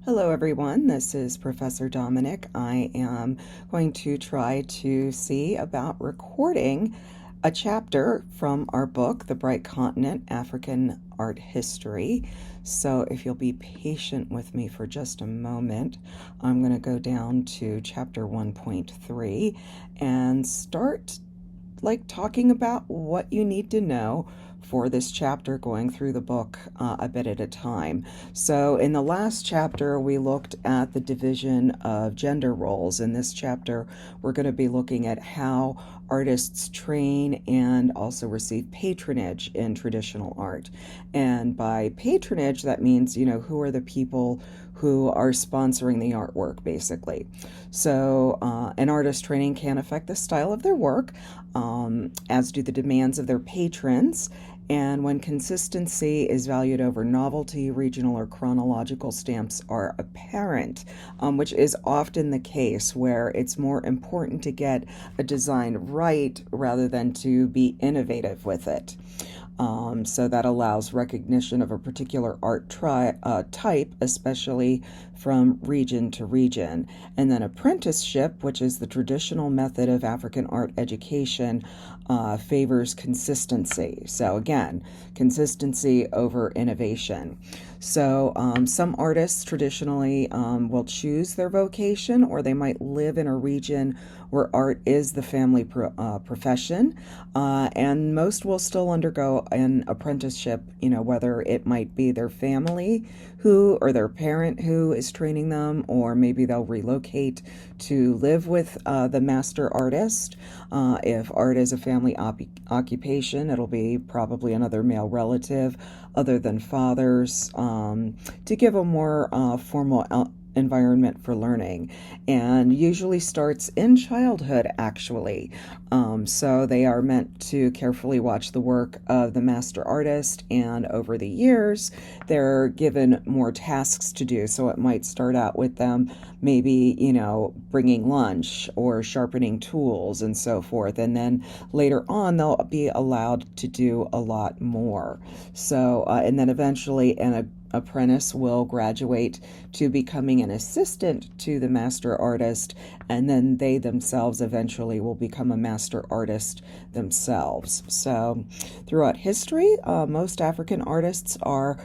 Hello everyone, this is Professor Dominic. I am going to try to see about recording a chapter from our book, The Bright Continent, African Art History. So if you'll be patient with me for just a moment, I'm going to go down to chapter 1.3 and start talking about what you need to know for this chapter, going through the book a bit at a time. So in the last chapter, we looked at the division of gender roles. In this chapter, we're going to be looking at how artists train and also receive patronage in traditional art. And by patronage, that means, who are the people who are sponsoring the artwork, basically. So an artist training can affect the style of their work, as do the demands of their patrons. And when consistency is valued over novelty, regional or chronological stamps are apparent, which is often the case, where it's more important to get a design right rather than to be innovative with it. So that allows recognition of a particular art type, especially from region to region. And then apprenticeship, which is the traditional method of African art education, favors consistency. So again, consistency over innovation. So some artists traditionally will choose their vocation, or they might live in a region where art is the family profession, and most will still undergo an apprenticeship, whether it might be their family or their parent who is training them, or maybe they'll relocate to live with the master artist. If art is a family occupation, it'll be probably another male relative other than fathers, to give a more formal environment for learning, and usually starts in childhood, actually. So they are meant to carefully watch the work of the master artist, and over the years they're given more tasks to do. So it might start out with them maybe, bringing lunch or sharpening tools and so forth, and then later on they'll be allowed to do a lot more. So and then eventually an apprentice will graduate to becoming an assistant to the master artist, and then they themselves eventually will become a master artist themselves. So throughout history, most African artists are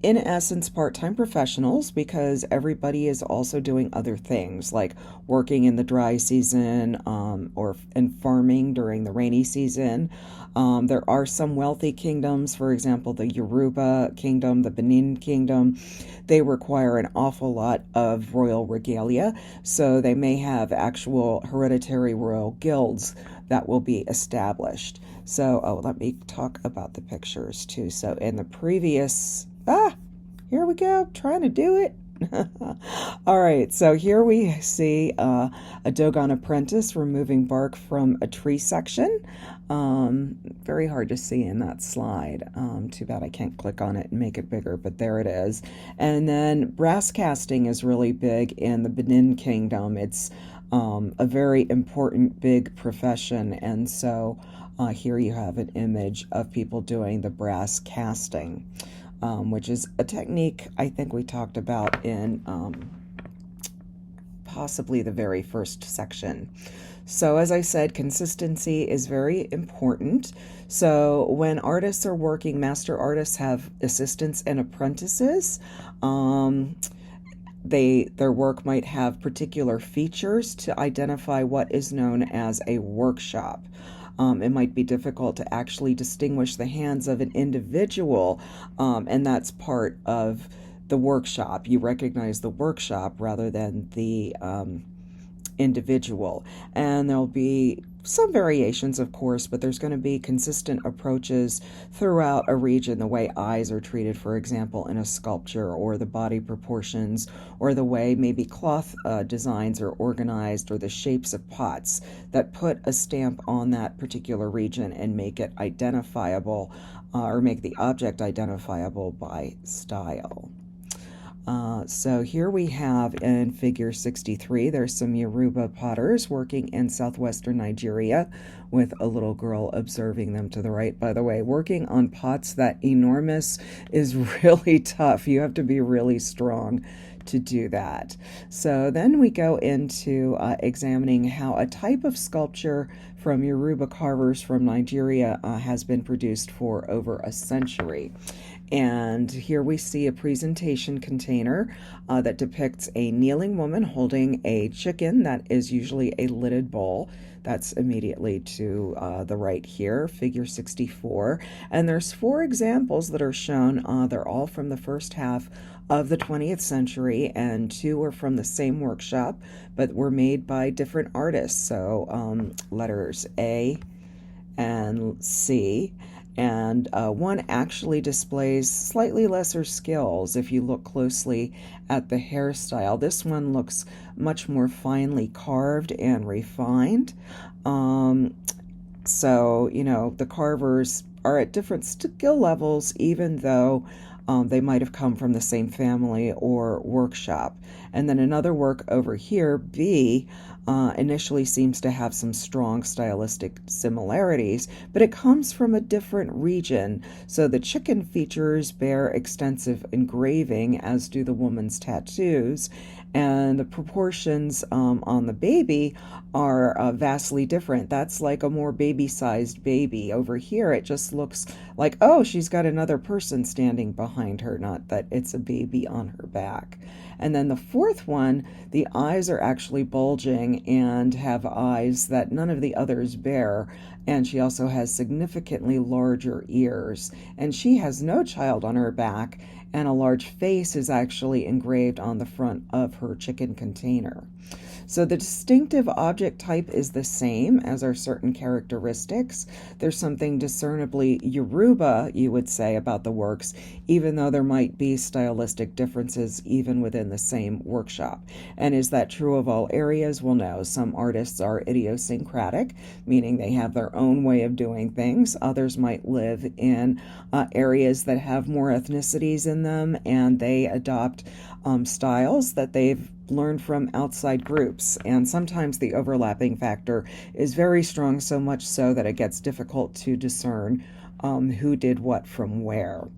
in essence part-time professionals, because everybody is also doing other things like working in the dry season, and farming during the rainy season. There are some wealthy kingdoms, for example, the Yoruba kingdom, the Benin kingdom. They require an awful lot of royal regalia, so they may have actual hereditary royal guilds that will be established. So, let me talk about the pictures too. So in the previous, here we go, trying to do it. All right, so here we see a Dogon apprentice removing bark from a tree section. Very hard to see in that slide. Too bad I can't click on it and make it bigger, but there it is. And then brass casting is really big in the Benin Kingdom. It's a very important, big profession, and so here you have an image of people doing the brass casting. Which is a technique I think we talked about in possibly the very first section. So as I said, consistency is very important. So when artists are working, master artists have assistants and apprentices. Their work might have particular features to identify what is known as a workshop. It might be difficult to actually distinguish the hands of an individual, and that's part of the workshop. You recognize the workshop rather than the individual. And there'll be some variations, of course, but there's going to be consistent approaches throughout a region, the way eyes are treated, for example, in a sculpture, or the body proportions, or the way maybe cloth designs are organized, or the shapes of pots that put a stamp on that particular region and make it identifiable, or make the object identifiable by style. So here we have in figure 63, there's some Yoruba potters working in southwestern Nigeria with a little girl observing them to the right. By the way, working on pots that enormous is really tough. You have to be really strong to do that. So then we go into examining how a type of sculpture from Yoruba carvers from Nigeria has been produced for over a century. And here we see a presentation container that depicts a kneeling woman holding a chicken that is usually a lidded bowl. That's immediately to the right here, figure 64. And there's 4 examples that are shown. They're all from the first half of the 20th century, and 2 are from the same workshop, but were made by different artists. So letters A and C. And one actually displays slightly lesser skills if you look closely at the hairstyle. This one looks much more finely carved and refined. So, the carvers are at different skill levels, even though they might have come from the same family or workshop. And then another work over here, B, initially seems to have some strong stylistic similarities, but it comes from a different region. So the chicken features bear extensive engraving, as do the woman's tattoos, and the proportions on the baby are vastly different. That's like a more baby-sized baby. Over here, it just looks like, oh, she's got another person standing behind her, not that it's a baby on her back. And then the 4th one, the eyes are actually bulging and have eyes that none of the others bear. And she also has significantly larger ears. And she has no child on her back, and a large face is actually engraved on the front of her chicken container. So the distinctive object type is the same, as are certain characteristics. There's something discernibly Yoruba, you would say, about the works, even though there might be stylistic differences even within the same workshop. And is that true of all areas? Well, no. Some artists are idiosyncratic, meaning they have their own way of doing things. Others might live in areas that have more ethnicities in them, and they adopt styles that they've learned from outside groups. And sometimes the overlapping factor is very strong, so much so that it gets difficult to discern who did what from where.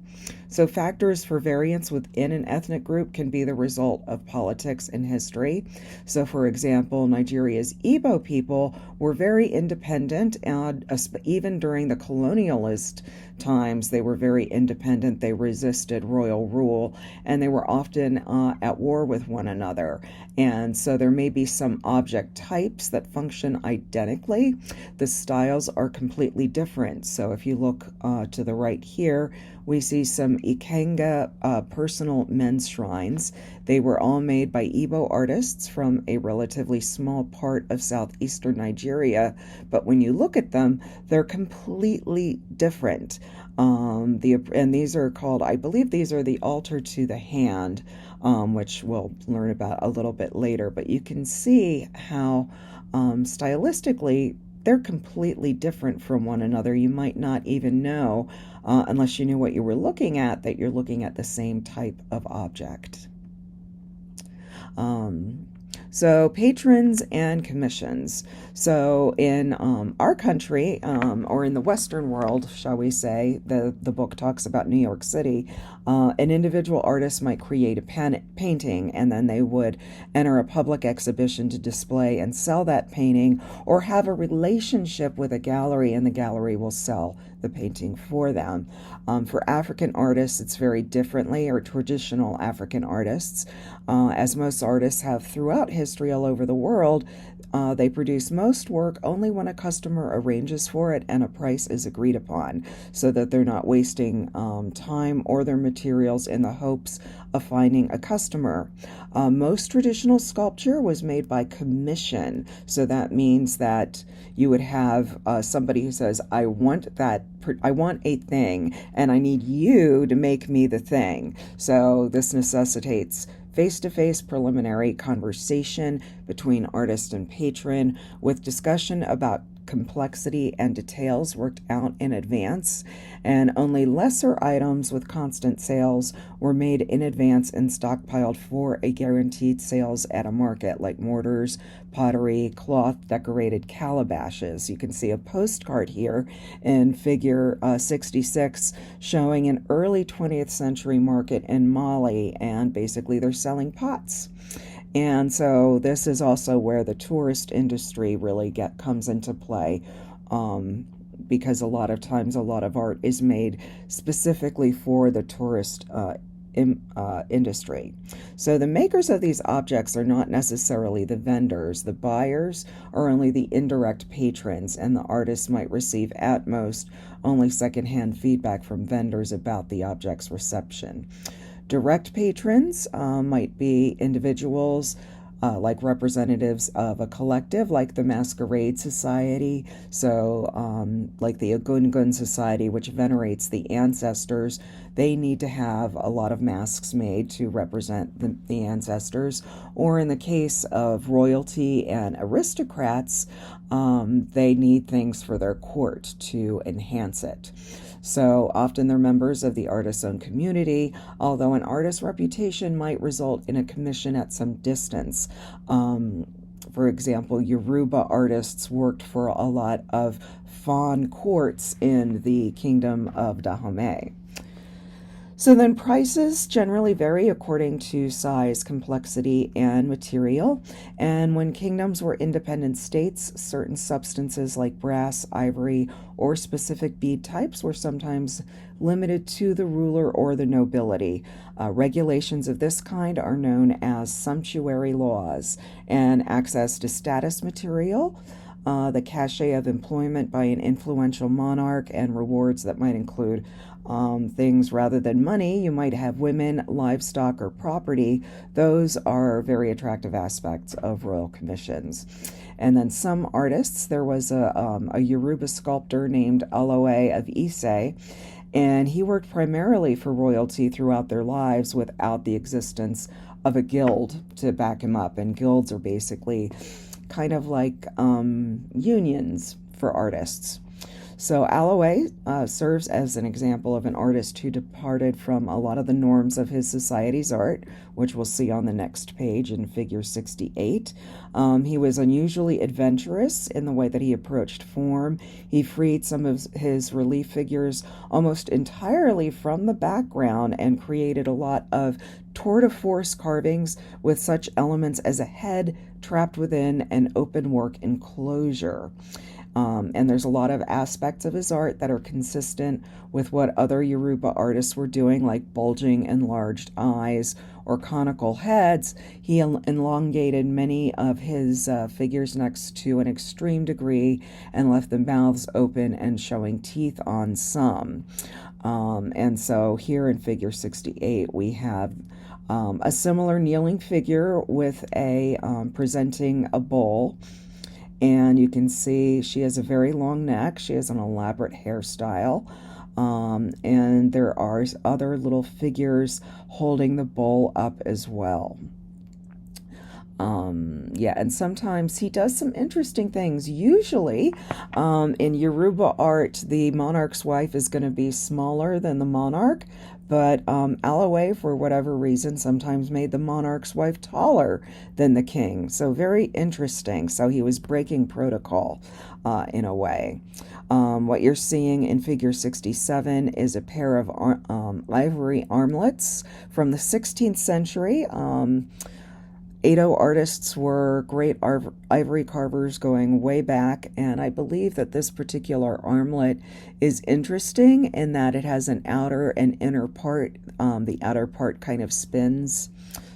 So factors for variance within an ethnic group can be the result of politics and history. So, for example, Nigeria's Igbo people were very independent, and even during the colonialist times, they were very independent. They resisted royal rule, and they were often at war with one another. And so there may be some object types that function identically. The styles are completely different. So if you look to the right here, we see some Ikenga personal men's shrines. They were all made by Igbo artists from a relatively small part of southeastern Nigeria, but when you look at them, they're completely different. And these are called, I believe these are the altar to the hand, which we'll learn about a little bit later, but you can see how stylistically they're completely different from one another. You might not even know, unless you knew what you were looking at, that you're looking at the same type of object. So patrons and commissions. So in our country, or in the Western world, shall we say, the book talks about New York City, an individual artist might create a painting, and then they would enter a public exhibition to display and sell that painting, or have a relationship with a gallery, and the gallery will sell the painting for them. For African artists, it's very differently, or traditional African artists. As most artists have throughout history all over the world, they produce most work only when a customer arranges for it and a price is agreed upon, so that they're not wasting time or their materials in the hopes of finding a customer. Most traditional sculpture was made by commission, so that means that you would have somebody who says, I want a thing, and I need you to make me the thing. So this necessitates face-to-face preliminary conversation between artist and patron, with discussion about complexity and details worked out in advance, and only lesser items with constant sales were made in advance and stockpiled for a guaranteed sales at a market, like mortars, pottery, cloth, decorated calabashes. You can see a postcard here in figure 66 showing an early 20th century market in Mali, and basically they're selling pots. And so this is also where the tourist industry really comes into play, because a lot of times a lot of art is made specifically for the tourist industry. So the makers of these objects are not necessarily the vendors. The buyers are only the indirect patrons, and the artists might receive at most only secondhand feedback from vendors about the object's reception. Direct patrons might be individuals like representatives of a collective, like the Masquerade Society, so like the Agungun Society, which venerates the ancestors. They need to have a lot of masks made to represent the ancestors. Or in the case of royalty and aristocrats, they need things for their court to enhance it. So often they're members of the artist's own community, although an artist's reputation might result in a commission at some distance. For example, Yoruba artists worked for a lot of fawn courts in the kingdom of Dahomey. So then prices generally vary according to size, complexity, and material. And when kingdoms were independent states, certain substances like brass, ivory, or specific bead types were sometimes limited to the ruler or the nobility. Regulations of this kind are known as sumptuary laws, and access to status material, the cachet of employment by an influential monarch, and rewards that might include things rather than money. You might have women, livestock, or property. Those are very attractive aspects of royal commissions. And then some artists, there was a Yoruba sculptor named Aloe of Ise, and he worked primarily for royalty throughout their lives without the existence of a guild to back him up. And guilds are basically kind of like unions for artists. So Aloe serves as an example of an artist who departed from a lot of the norms of his society's art, which we'll see on the next page in figure 68. He was unusually adventurous in the way that he approached form. He freed some of his relief figures almost entirely from the background and created a lot of tour-de-force carvings with such elements as a head trapped within an open work enclosure. And there's a lot of aspects of his art that are consistent with what other Yoruba artists were doing, like bulging enlarged eyes or conical heads. He elongated many of his figures next to an extreme degree and left the mouths open and showing teeth on some. And so here in figure 68, we have a similar kneeling figure with a presenting a bowl. And you can see she has a very long neck. She has an elaborate hairstyle. And there are other little figures holding the bowl up as well. And sometimes he does some interesting things. Usually, in Yoruba art, the monarch's wife is going to be smaller than the monarch, but Aloe, for whatever reason, sometimes made the monarch's wife taller than the king. So very interesting. So he was breaking protocol in a way. What you're seeing in figure 67 is a pair of ivory armlets from the 16th century. Edo artists were great ivory carvers going way back, and I believe that this particular armlet is interesting in that it has an outer and inner part. The outer part kind of spins,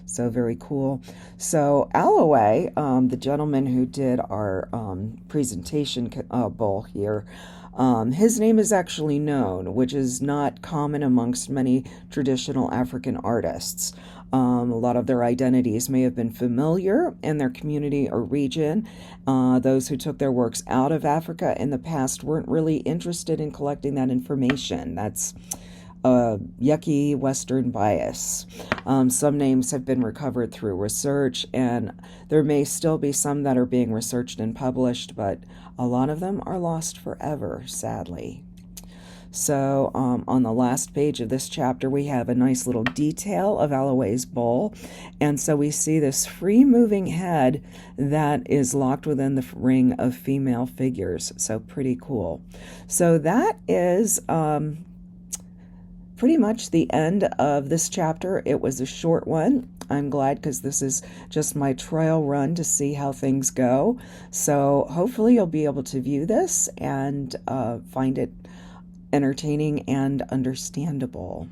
so very cool. So Aloe, the gentleman who did our presentation bowl here, his name is actually known, which is not common amongst many traditional African artists. A lot of their identities may have been familiar in their community or region. Those who took their works out of Africa in the past weren't really interested in collecting that information. That's yucky Western bias. Some names have been recovered through research, and there may still be some that are being researched and published, but a lot of them are lost forever, sadly. So on the last page of this chapter, we have a nice little detail of Alloway's bowl. And so we see this free-moving head that is locked within the ring of female figures. So pretty cool. So that is pretty much the end of this chapter. It was a short one. I'm glad because this is just my trial run to see how things go. So hopefully you'll be able to view this and find it entertaining and understandable.